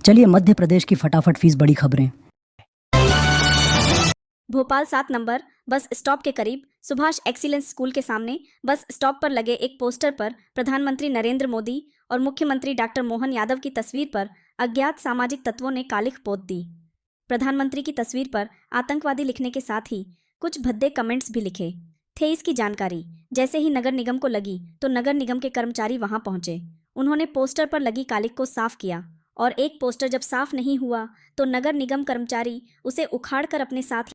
चलिए मध्य प्रदेश की फटाफट फीस बड़ी खबरें। भोपाल 7 नंबर बस स्टॉप के करीब सुभाष एक्सीलेंस स्कूल के सामने बस स्टॉप पर लगे एक पोस्टर पर प्रधानमंत्री नरेंद्र मोदी और मुख्यमंत्री डॉक्टर मोहन यादव की तस्वीर पर अज्ञात सामाजिक तत्वों ने कालिख पोत दी। प्रधानमंत्री की तस्वीर पर आतंकवादी लिखने के साथ ही कुछ भद्दे कमेंट्स भी लिखे थे। इसकी जानकारी जैसे ही नगर निगम को लगी तो नगर निगम के कर्मचारी वहां पहुंचे। उन्होंने पोस्टर पर लगी कालिख को साफ किया और एक पोस्टर जब साफ नहीं हुआ तो नगर निगम कर्मचारी उसे उखाड़कर अपने साथ।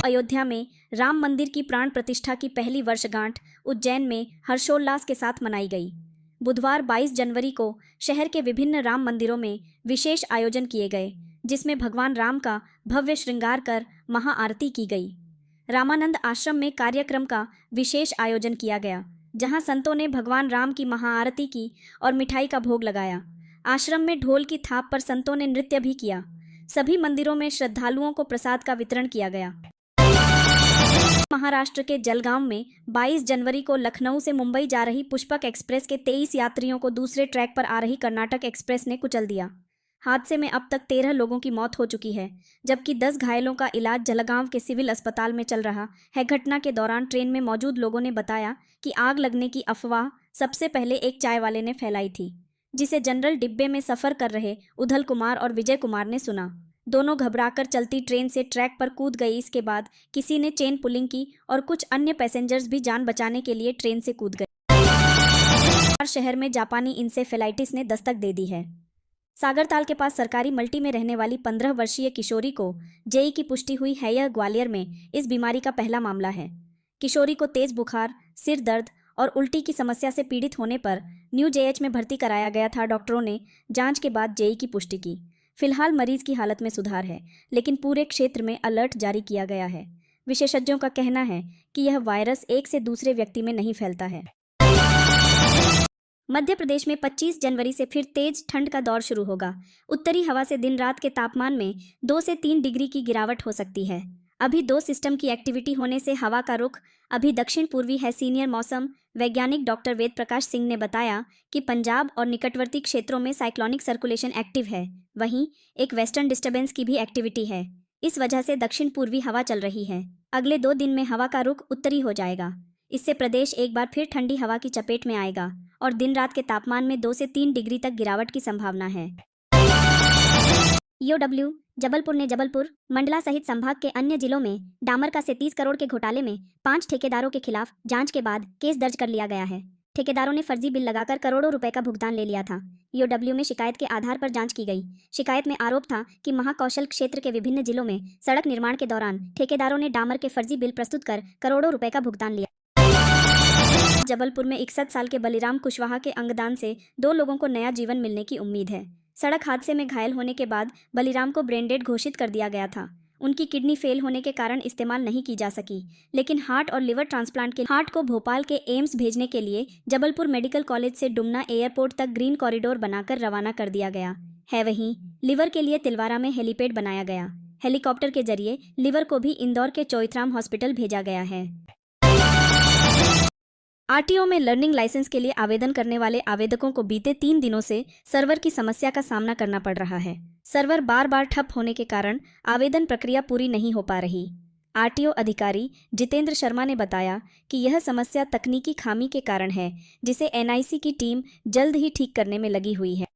अयोध्या में राम मंदिर की प्राण प्रतिष्ठा की पहली वर्षगांठ उज्जैन में हर्षोल्लास के साथ मनाई गई। बुधवार 22 जनवरी को शहर के विभिन्न राम मंदिरों में विशेष आयोजन किए गए, जिसमें भगवान राम का भव्य श्रृंगार कर महाआरती की गई। रामानंद आश्रम में कार्यक्रम का विशेष आयोजन किया गया, जहां संतों ने भगवान राम की महाआरती की और मिठाई का भोग लगाया। आश्रम में ढोल की थाप पर संतों ने नृत्य भी किया। सभी मंदिरों में श्रद्धालुओं को प्रसाद का वितरण किया गया। महाराष्ट्र के जलगांव में 22 जनवरी को लखनऊ से मुंबई जा रही पुष्पक एक्सप्रेस के 23 यात्रियों को दूसरे ट्रैक पर आ रही कर्नाटक एक्सप्रेस ने कुचल दिया। हादसे में अब तक 13 लोगों की मौत हो चुकी है, जबकि 10 घायलों का इलाज जलगांव के सिविल अस्पताल में चल रहा है। घटना के दौरान ट्रेन में मौजूद लोगों ने बताया कि आग लगने की अफवाह सबसे पहले एक चाय वाले ने फैलाई थी, जिसे जनरल डिब्बे में सफर कर रहे उधल कुमार और विजय कुमार ने सुना। दोनों घबराकर चलती ट्रेन से ट्रैक पर कूद गई। इसके बाद किसी ने चेन पुलिंग की और कुछ अन्य पैसेंजर्स भी जान बचाने के लिए ट्रेन से कूद गए। शहर में जापानी इंसेफेलाइटिस ने दस्तक दे दी है। सागरताल के पास सरकारी मल्टी में रहने वाली 15 वर्षीय किशोरी को जेई की पुष्टि हुई है। यह ग्वालियर में इस बीमारी का पहला मामला है। किशोरी को तेज बुखार, सिर दर्द और उल्टी की समस्या से पीड़ित होने पर न्यू जेएच में भर्ती कराया गया था। डॉक्टरों ने जांच के बाद जेई की पुष्टि की। फिलहाल मरीज की हालत में सुधार है, लेकिन पूरे क्षेत्र में अलर्ट जारी किया गया है। विशेषज्ञों का कहना है कि यह वायरस एक से दूसरे व्यक्ति में नहीं फैलता है। मध्य प्रदेश में 25 जनवरी से फिर तेज ठंड का दौर शुरू होगा। उत्तरी हवा से दिन रात के तापमान में 2 से 3 डिग्री की गिरावट हो सकती है। अभी 2 सिस्टम की एक्टिविटी होने से हवा का रुख अभी दक्षिण पूर्वी है। सीनियर मौसम वैज्ञानिक डॉक्टर वेद प्रकाश सिंह ने बताया कि पंजाब और निकटवर्ती क्षेत्रों में साइक्लोनिक सर्कुलेशन एक्टिव है, वहीं एक वेस्टर्न डिस्टर्बेंस की भी एक्टिविटी है। इस वजह से दक्षिण पूर्वी हवा चल रही है। अगले 2 दिन में हवा का रुख उत्तरी हो जाएगा। इससे प्रदेश एक बार फिर ठंडी हवा की चपेट में आएगा और दिन रात के तापमान में 2 से 3 डिग्री तक गिरावट की संभावना है। ईओडब्ल्यू जबलपुर ने जबलपुर, मंडला सहित संभाग के अन्य जिलों में डामर का 30 करोड़ के घोटाले में 5 ठेकेदारों के खिलाफ जांच के बाद केस दर्ज कर लिया गया है। ठेकेदारों ने फर्जी बिल लगाकर करोड़ों रुपए का भुगतान ले लिया था। ईओडब्ल्यू में शिकायत के आधार पर जांच की गई। शिकायत में आरोप था कि महाकौशल क्षेत्र के विभिन्न जिलों में सड़क निर्माण के दौरान ठेकेदारों ने डामर के फर्जी बिल प्रस्तुत कर करोड़ों रुपए का भुगतान लिया। जबलपुर में 61 साल के बलिराम कुशवाहा के अंगदान से 2 लोगों को नया जीवन मिलने की उम्मीद है। सड़क हादसे में घायल होने के बाद बलिराम को ब्रेन डेड घोषित कर दिया गया था। उनकी किडनी फेल होने के कारण इस्तेमाल नहीं की जा सकी, लेकिन हार्ट और लिवर ट्रांसप्लांट के हार्ट को भोपाल के एम्स भेजने के लिए जबलपुर मेडिकल कॉलेज से डुमना एयरपोर्ट तक ग्रीन कॉरिडोर बनाकर रवाना कर दिया गया है। वहीं लिवर के लिए तिलवारा में हेलीपैड बनाया गया। हेलीकॉप्टर के जरिए लिवर को भी इंदौर के चोइथराम हॉस्पिटल भेजा गया है। आरटीओ में लर्निंग लाइसेंस के लिए आवेदन करने वाले आवेदकों को बीते 3 दिनों से सर्वर की समस्या का सामना करना पड़ रहा है। सर्वर बार बार ठप होने के कारण आवेदन प्रक्रिया पूरी नहीं हो पा रही। आरटीओ अधिकारी जितेंद्र शर्मा ने बताया कि यह समस्या तकनीकी खामी के कारण है, जिसे एनआईसी की टीम जल्द ही ठीक करने में लगी हुई है।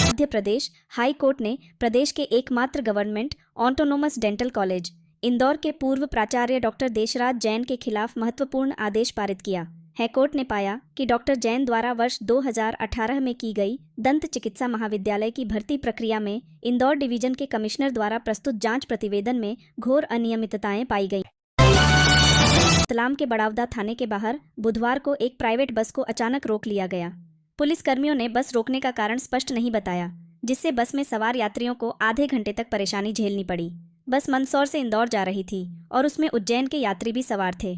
मध्य प्रदेश हाई कोर्ट ने प्रदेश के एकमात्र government autonomous dental college Indore के पूर्व प्राचार्य डॉक्टर देशराज जैन के खिलाफ महत्वपूर्ण आदेश पारित किया है। कोर्ट ने पाया कि डॉक्टर जैन द्वारा वर्ष 2018 में की गई दंत चिकित्सा महाविद्यालय की भर्ती प्रक्रिया में इंदौर डिवीजन के कमिश्नर द्वारा प्रस्तुत जांच प्रतिवेदन में घोर अनियमितताएं पाई गई। रतलाम के बड़ावदा थाने के बाहर बुधवार को एक प्राइवेट बस को अचानक रोक लिया गया। पुलिसकर्मियों ने बस रोकने का कारण स्पष्ट नहीं बताया, जिससे बस में सवार यात्रियों को आधे घंटे तक परेशानी झेलनी पड़ी। बस मंदसौर से इंदौर जा रही थी और उसमें उज्जैन के यात्री भी सवार थे।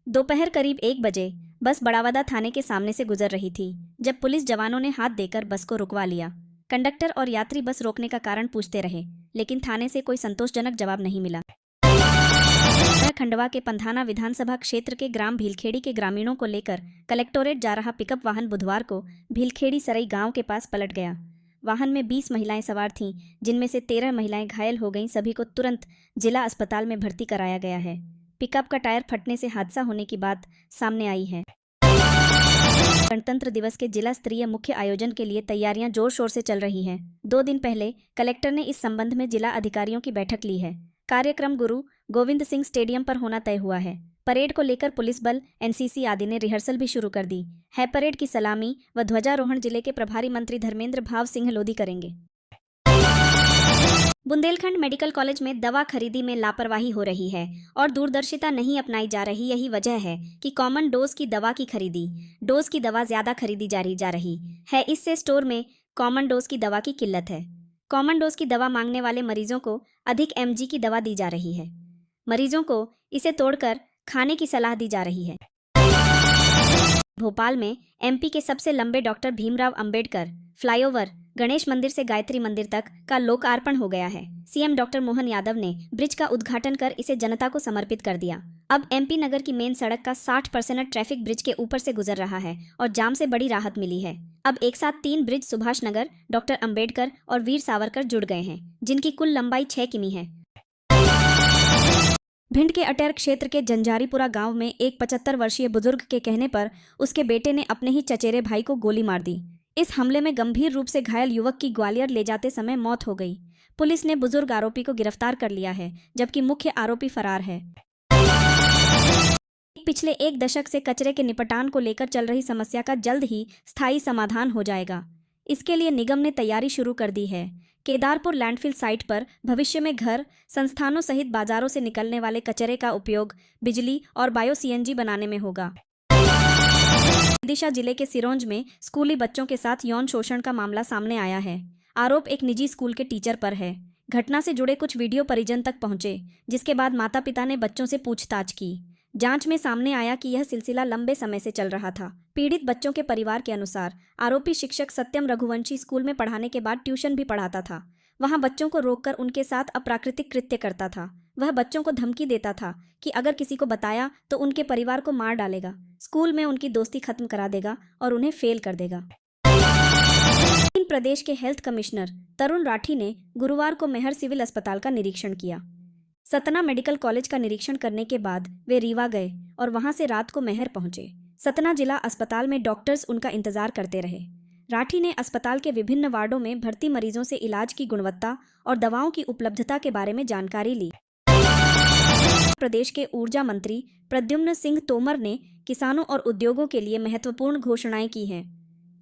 दोपहर करीब 1 बजे बस बड़ावदा थाने के सामने से गुजर रही थी, जब पुलिस जवानों ने हाथ देकर बस को रुकवा लिया। कंडक्टर और यात्री बस रोकने का कारण पूछते रहे, लेकिन थाने से कोई संतोषजनक जवाब नहीं मिला। खंडवा के पंधाना विधानसभा क्षेत्र के ग्राम भीलखेड़ी के ग्रामीणों को लेकर कलेक्टोरेट जा रहा पिकअप वाहन बुधवार को भीलखेड़ी सरई गांव के पास पलट गया। वाहन में 20 महिलाएं सवार थीं, जिनमें से 13 महिलाएं घायल हो गईं। सभी को तुरंत जिला अस्पताल में भर्ती कराया गया है। पिकअप का टायर फटने से हादसा होने की बात सामने आई है। गणतंत्र दिवस के जिला स्तरीय मुख्य आयोजन के लिए तैयारियां जोर शोर से चल रही हैं। 2 दिन पहले कलेक्टर ने इस संबंध में जिला अधिकारियों की बैठक ली है। कार्यक्रम गुरु गोविंद सिंह स्टेडियम पर होना तय हुआ है। परेड को लेकर पुलिस बल, एनसीसी आदि ने रिहर्सल भी शुरू कर दी है। परेड की सलामी व ध्वजारोहण जिले के प्रभारी मंत्री धर्मेंद्र भाव सिंह लोधी करेंगे। बुंदेलखंड मेडिकल कॉलेज में दवा खरीदी में लापरवाही हो रही है और दूरदर्शिता नहीं अपनाई जा रही। यही वजह है कि कॉमन डोज की दवा की खरीदी, डोज की दवा ज्यादा खरीदी जा रही है। इससे स्टोर में कॉमन डोज की दवा की किल्लत है। कॉमन डोज की दवा मांगने वाले मरीजों को अधिक mg की दवा दी जा रही है। मरीजों को इसे तोड़कर खाने की सलाह दी जा रही है। भोपाल में MP के सबसे लंबे डॉक्टर भीमराव अंबेडकर फ्लाईओवर गणेश मंदिर से गायत्री मंदिर तक का लोकार्पण हो गया है। सीएम डॉक्टर मोहन यादव ने ब्रिज का उद्घाटन कर इसे जनता को समर्पित कर दिया। अब MP नगर की मेन सड़क का 60% ट्रैफिक ब्रिज के ऊपर से गुजर रहा है और जाम से बड़ी राहत मिली है। अब एक साथ 3 ब्रिज सुभाष नगर, डॉक्टर अंबेडकर और वीर सावरकर जुड़ गए हैं, जिनकी कुल लंबाई 6 किमी है। भिंड के अटेर क्षेत्र के जंजारीपुरा गांव में एक 75 वर्षीय बुजुर्ग के कहने पर उसके बेटे ने अपने ही चचेरे भाई को गोली मार दी। इस हमले में गंभीर रूप से घायल युवक की ग्वालियर ले जाते समय मौत हो गई। पुलिस ने बुजुर्ग आरोपी को गिरफ्तार कर लिया है, जबकि मुख्य आरोपी फरार है। पिछले 1 दशक से कचरे के निपटान को लेकर चल रही समस्या का जल्द ही स्थायी समाधान हो जाएगा। इसके लिए निगम ने तैयारी शुरू कर दी है। केदारपुर लैंडफिल साइट पर भविष्य में घर, संस्थानों सहित बाजारों से निकलने वाले कचरे का उपयोग बिजली और बायो CNG बनाने में होगा। विदिशा जिले के सिरोंज में स्कूली बच्चों के साथ यौन शोषण का मामला सामने आया है। आरोप एक निजी स्कूल के टीचर पर है। घटना से जुड़े कुछ वीडियो परिजन तक पहुंचे, जिसके बाद माता पिता ने बच्चों से पूछताछ की। जांच में सामने आया कि यह सिलसिला लंबे समय से चल रहा था। पीड़ित बच्चों के परिवार के अनुसार आरोपी शिक्षक सत्यम रघुवंशी स्कूल में पढ़ाने के बाद ट्यूशन भी पढ़ाता था। वहां बच्चों को रोककर उनके साथ अप्राकृतिक कृत्य करता था। वह बच्चों को धमकी देता था कि अगर किसी को बताया तो उनके परिवार को मार डालेगा, स्कूल में उनकी दोस्ती खत्म करा देगा और उन्हें फेल कर देगा। प्रदेश के हेल्थ कमिश्नर तरुण राठी ने गुरुवार को मेहर सिविल अस्पताल का निरीक्षण किया। सतना मेडिकल कॉलेज का निरीक्षण करने के बाद वे रीवा गए और वहां से रात को मेहर पहुंचे। सतना जिला अस्पताल में डॉक्टर्स उनका इंतजार करते रहे। राठी ने अस्पताल के विभिन्न वार्डों में भर्ती मरीजों से इलाज की गुणवत्ता और दवाओं की उपलब्धता के बारे में जानकारी ली। प्रदेश के ऊर्जा मंत्री प्रद्युम्न सिंह तोमर ने किसानों और उद्योगों के लिए महत्वपूर्ण घोषणाएं की हैं।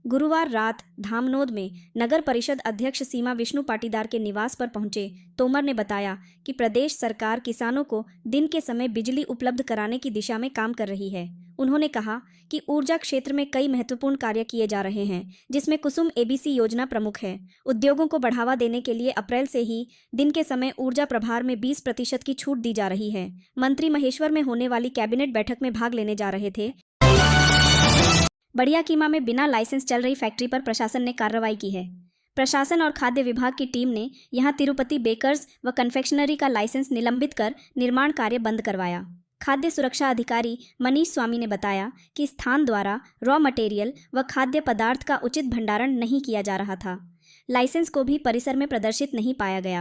गुरुवार रात धामनोद में नगर परिषद अध्यक्ष सीमा विष्णु पाटीदार के निवास पर पहुंचे तोमर ने बताया कि प्रदेश सरकार किसानों को दिन के समय बिजली उपलब्ध कराने की दिशा में काम कर रही है। उन्होंने कहा कि ऊर्जा क्षेत्र में कई महत्वपूर्ण कार्य किए जा रहे हैं, जिसमें कुसुम ABC योजना प्रमुख है। उद्योगों को बढ़ावा देने के लिए अप्रैल से ही दिन के समय ऊर्जा प्रभार में 20% की छूट दी जा रही है। मंत्री महेश्वर में होने वाली कैबिनेट बैठक में भाग लेने जा रहे थे। बढ़िया कीमा में बिना लाइसेंस चल रही फैक्ट्री पर प्रशासन ने कार्रवाई की है। प्रशासन और खाद्य विभाग की टीम ने यहां तिरुपति बेकर्स व कन्फेक्शनरी का लाइसेंस निलंबित कर निर्माण कार्य बंद करवाया। खाद्य सुरक्षा अधिकारी मनीष स्वामी ने बताया कि स्थान द्वारा रॉ मटेरियल व खाद्य पदार्थ का उचित भंडारण नहीं किया जा रहा था। लाइसेंस को भी परिसर में प्रदर्शित नहीं पाया गया।